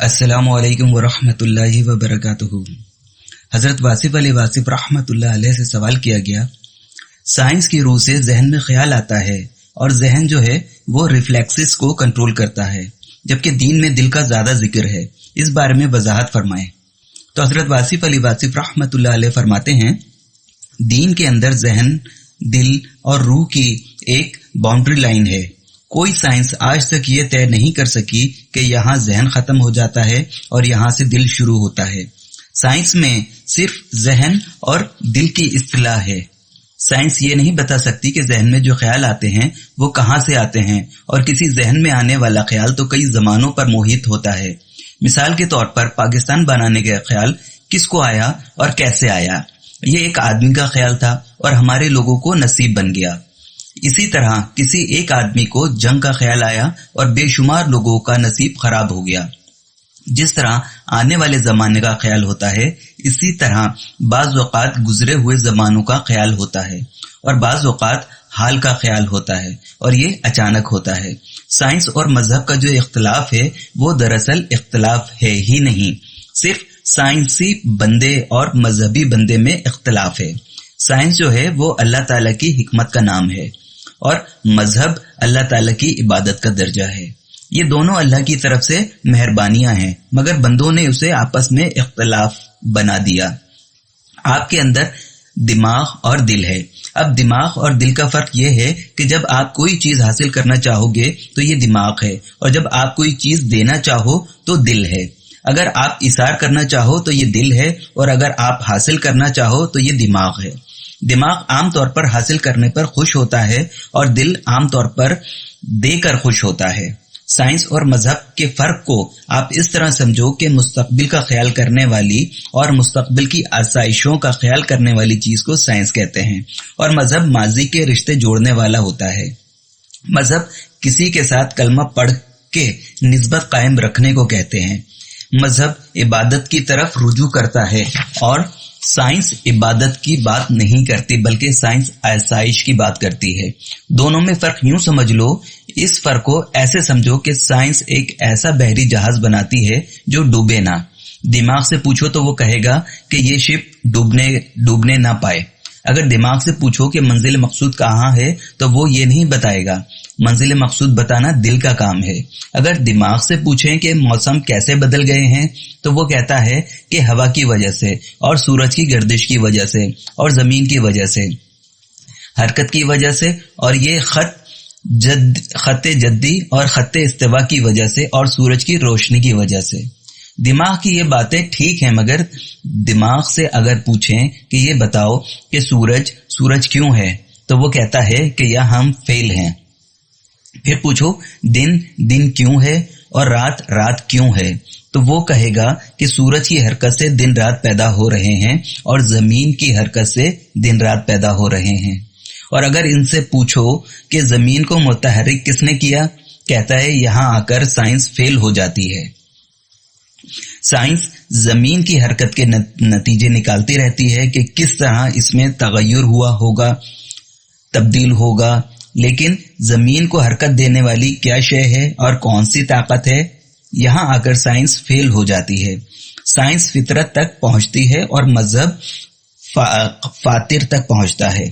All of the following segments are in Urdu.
السلام علیکم ورحمۃ اللہ وبرکاتہ۔ حضرت واصف علی واصف رحمۃ اللہ علیہ سے سوال کیا گیا، سائنس کی روح سے ذہن میں خیال آتا ہے اور ذہن جو ہے وہ ریفلیکسز کو کنٹرول کرتا ہے، جبکہ دین میں دل کا زیادہ ذکر ہے، اس بارے میں وضاحت فرمائیں۔ تو حضرت واصف علی واصف رحمۃ اللہ علیہ فرماتے ہیں، دین کے اندر ذہن، دل اور روح کی ایک باؤنڈری لائن ہے۔ کوئی سائنس آج تک یہ طے نہیں کر سکی کہ یہاں ذہن ختم ہو جاتا ہے اور یہاں سے دل شروع ہوتا ہے۔ سائنس میں صرف ذہن اور دل کی اصطلاح ہے۔ سائنس یہ نہیں بتا سکتی کہ ذہن میں جو خیال آتے ہیں وہ کہاں سے آتے ہیں، اور کسی ذہن میں آنے والا خیال تو کئی زمانوں پر محیط ہوتا ہے۔ مثال کے طور پر پاکستان بنانے کا خیال کس کو آیا اور کیسے آیا؟ یہ ایک آدمی کا خیال تھا اور ہمارے لوگوں کو نصیب بن گیا۔ اسی طرح کسی ایک آدمی کو جنگ کا خیال آیا اور بے شمار لوگوں کا نصیب خراب ہو گیا۔ جس طرح آنے والے زمانے کا خیال ہوتا ہے، اسی طرح بعض اوقات گزرے ہوئے زمانوں کا خیال ہوتا ہے اور بعض اوقات حال کا خیال ہوتا ہے، اور یہ اچانک ہوتا ہے۔ سائنس اور مذہب کا جو اختلاف ہے وہ دراصل اختلاف ہے ہی نہیں، صرف سائنسی بندے اور مذہبی بندے میں اختلاف ہے۔ سائنس جو ہے وہ اللہ تعالیٰ کی حکمت کا نام ہے اور مذہب اللہ تعالیٰ کی عبادت کا درجہ ہے۔ یہ دونوں اللہ کی طرف سے مہربانیاں ہیں، مگر بندوں نے اسے آپس میں اختلاف بنا دیا۔ آپ کے اندر دماغ اور دل ہے۔ اب دماغ اور دل کا فرق یہ ہے کہ جب آپ کوئی چیز حاصل کرنا چاہو گے تو یہ دماغ ہے، اور جب آپ کوئی چیز دینا چاہو تو دل ہے۔ اگر آپ اثار کرنا چاہو تو یہ دل ہے، اور اگر آپ حاصل کرنا چاہو تو یہ دماغ ہے۔ دماغ عام طور پر حاصل کرنے پر خوش ہوتا ہے اور دل عام طور پر دے کر خوش ہوتا ہے۔ سائنس اور مذہب کے فرق کو آپ اس طرح سمجھو کہ مستقبل کا خیال کرنے والی اور مستقبل کی آسائشوں کا خیال کرنے والی چیز کو سائنس کہتے ہیں، اور مذہب ماضی کے رشتے جوڑنے والا ہوتا ہے۔ مذہب کسی کے ساتھ کلمہ پڑھ کے نسبت قائم رکھنے کو کہتے ہیں۔ مذہب عبادت کی طرف رجوع کرتا ہے اور سائنس عبادت کی بات نہیں کرتی، بلکہ سائنس آسائش کی بات کرتی ہے۔ دونوں میں فرق یوں سمجھ لو، اس فرق کو ایسے سمجھو کہ سائنس ایک ایسا بحری جہاز بناتی ہے جو ڈوبے نہ۔ دماغ سے پوچھو تو وہ کہے گا کہ یہ شپ ڈوبنے نہ پائے۔ اگر دماغ سے پوچھو کہ منزل مقصود کہاں ہے تو وہ یہ نہیں بتائے گا۔ منزل مقصود بتانا دل کا کام ہے۔ اگر دماغ سے پوچھیں کہ موسم کیسے بدل گئے ہیں تو وہ کہتا ہے کہ ہوا کی وجہ سے، اور سورج کی گردش کی وجہ سے، اور زمین کی وجہ سے، حرکت کی وجہ سے، اور یہ خط جدی اور خط استوا کی وجہ سے، اور سورج کی روشنی کی وجہ سے۔ دماغ کی یہ باتیں ٹھیک ہیں، مگر دماغ سے اگر پوچھیں کہ یہ بتاؤ کہ سورج کیوں ہے تو وہ کہتا ہے کہ یا ہم فیل ہیں۔ پھر پوچھو دن کیوں ہے اور رات کیوں ہے تو وہ کہے گا کہ سورج کی حرکت سے دن رات پیدا ہو رہے ہیں اور زمین کی حرکت سے دن رات پیدا ہو رہے ہیں۔ اور اگر ان سے پوچھو کہ زمین کو متحرک کس نے کیا، کہتا ہے یہاں آ کر سائنس فیل ہو جاتی ہے۔ سائنس زمین کی حرکت کے نتیجے نکالتی رہتی ہے کہ کس طرح اس میں تغیر ہوا ہوگا، تبدیل ہوگا، لیکن زمین کو حرکت دینے والی کیا شے ہے اور کون سی طاقت ہے؟ یہاں آ کر سائنس فیل ہو جاتی ہے۔ سائنس فطرت تک پہنچتی ہے اور مذہب فاتر تک پہنچتا ہے،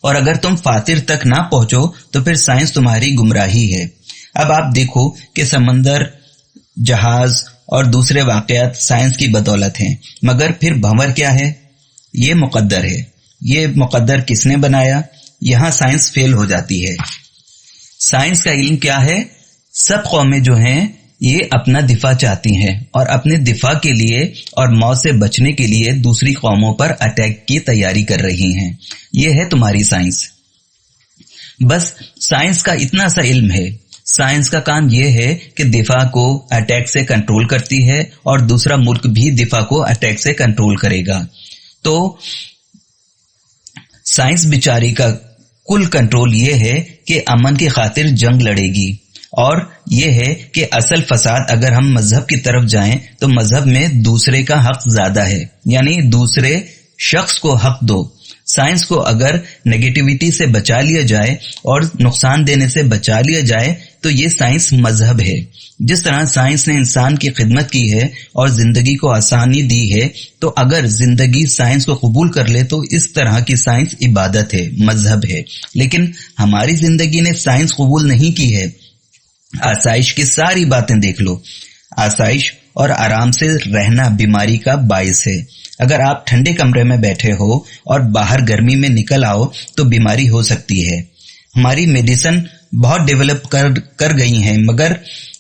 اور اگر تم فاتر تک نہ پہنچو تو پھر سائنس تمہاری گمراہی ہے۔ اب آپ دیکھو کہ سمندر، جہاز اور دوسرے واقعات سائنس کی بدولت ہیں، مگر پھر بھنور کیا ہے؟ یہ مقدر ہے۔ یہ مقدر کس نے بنایا؟ یہاں سائنس فیل ہو جاتی ہے۔ سائنس کا علم کیا ہے؟ سب قومیں جو ہیں یہ اپنا دفاع چاہتی ہیں اور اپنے دفاع کے لیے اور موت سے بچنے کے لیے دوسری قوموں پر اٹیک کی تیاری کر رہی ہیں۔ یہ ہے تمہاری سائنس۔ بس سائنس کا اتنا سا علم ہے۔ سائنس کا کام یہ ہے کہ دفاع کو اٹیک سے کنٹرول کرتی ہے، اور دوسرا ملک بھی دفاع کو اٹیک سے کنٹرول کرے گا۔ تو سائنس بیچاری کا کل کنٹرول یہ ہے کہ امن کی خاطر جنگ لڑے گی، اور یہ ہے کہ اصل فساد اگر ہم مذہب کی طرف جائیں تو مذہب میں دوسرے کا حق زیادہ ہے، یعنی دوسرے شخص کو حق دو۔ سائنس کو اگر نیگیٹیوٹی سے بچا لیا جائے اور نقصان دینے سے بچا لیا جائے تو یہ سائنس مذہب ہے. جس طرح سائنس نے انسان کی خدمت کی ہے اور زندگی کو آسانی دی ہے، تو اگر زندگی سائنس کو قبول کر لے تو اس طرح کی سائنس عبادت ہے، مذہب ہے. لیکن ہماری زندگی نے سائنس قبول نہیں کی ہے. آسائش کی ساری باتیں دیکھ لو. آسائش اور آرام سے رہنا بیماری کا باعث ہے. اگر آپ ٹھنڈے کمرے میں بیٹھے ہو اور باہر گرمی میں نکل آؤ تو بیماری ہو سکتی ہے. ہماری میڈیسن بہت ڈیولپ کر گئی ہیں، مگر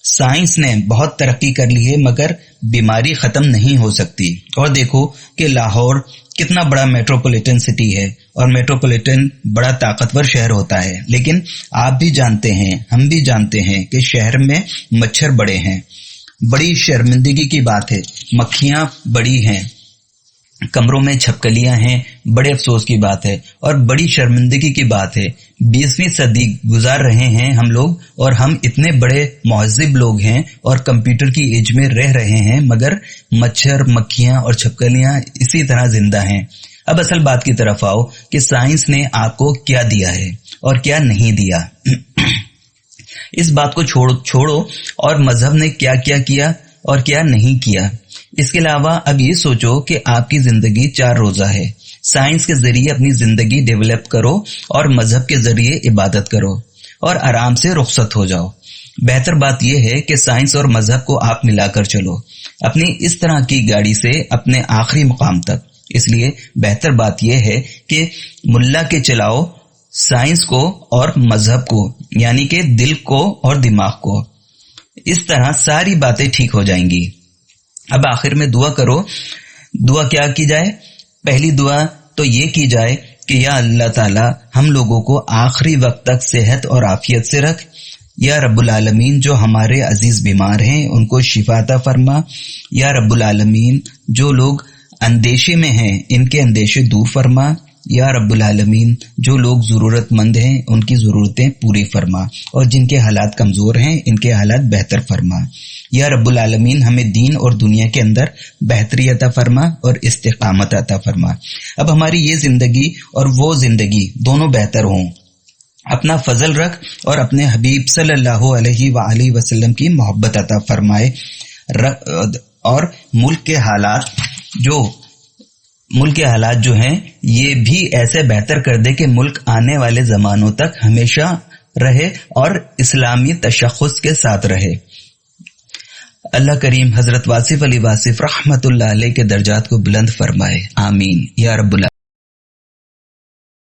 سائنس نے بہت ترقی کر لی ہے، مگر بیماری ختم نہیں ہو سکتی. اور دیکھو کہ لاہور کتنا بڑا میٹروپولیٹن سٹی ہے اور میٹروپولیٹن بڑا طاقتور شہر ہوتا ہے، لیکن آپ بھی جانتے ہیں، ہم بھی جانتے ہیں کہ شہر میں مچھر بڑے ہیں. بڑی شرمندگی کی بات ہے، مکھیاں بڑی ہیں، کمروں میں چھپکلیاں ہیں. بڑے افسوس کی بات ہے اور بڑی شرمندگی کی بات ہے. 20ویں صدی گزار رہے ہیں ہم لوگ، اور ہم اتنے بڑے مہذب لوگ ہیں اور کمپیوٹر کی ایج میں رہ رہے ہیں، مگر مچھر، مکھیاں اور چھپکلیاں اسی طرح زندہ ہیں. اب اصل بات کی طرف آؤ کہ سائنس نے آپ کو کیا دیا ہے اور کیا نہیں دیا. اس بات کو چھوڑو اور مذہب نے کیا کیا کیا اور کیا نہیں کیا. اس کے علاوہ اب یہ سوچو کہ آپ کی زندگی 4 روزہ ہے. سائنس کے ذریعے اپنی زندگی ڈیولپ کرو اور مذہب کے ذریعے عبادت کرو اور آرام سے رخصت ہو جاؤ. بہتر بات یہ ہے کہ سائنس اور مذہب کو آپ ملا کر چلو اپنی اس طرح کی گاڑی سے اپنے آخری مقام تک. اس لیے بہتر بات یہ ہے کہ ملا کے چلاؤ سائنس کو اور مذہب کو، یعنی کہ دل کو اور دماغ کو. اس طرح ساری باتیں ٹھیک ہو جائیں گی. اب آخر میں دعا کرو. دعا کیا کی جائے؟ پہلی دعا تو یہ کی جائے کہ یا اللہ تعالی ہم لوگوں کو آخری وقت تک صحت اور عافیت سے رکھ. یا رب العالمین جو ہمارے عزیز بیمار ہیں ان کو شفا عطا فرما. یا رب العالمین جو لوگ اندیشے میں ہیں ان کے اندیشے دور فرما. یا رب العالمین جو لوگ ضرورت مند ہیں ان کی ضرورتیں پوری فرما، اور جن کے حالات کمزور ہیں ان کے حالات بہتر فرما. یا رب العالمین ہمیں دین اور دنیا کے اندر بہتری عطا فرما اور استقامت عطا فرما. اب ہماری یہ زندگی اور وہ زندگی دونوں بہتر ہوں. اپنا فضل رکھ اور اپنے حبیب صلی اللہ علیہ وآلہ وسلم کی محبت عطا فرمائے. اور ملک کے حالات جو ہیں یہ بھی ایسے بہتر کر دے کہ ملک آنے والے زمانوں تک ہمیشہ رہے اور اسلامی تشخص کے ساتھ رہے. اللہ کریم حضرت واصف علی واصف رحمت اللہ علیہ کے درجات کو بلند فرمائے. آمین یا رب العالمین.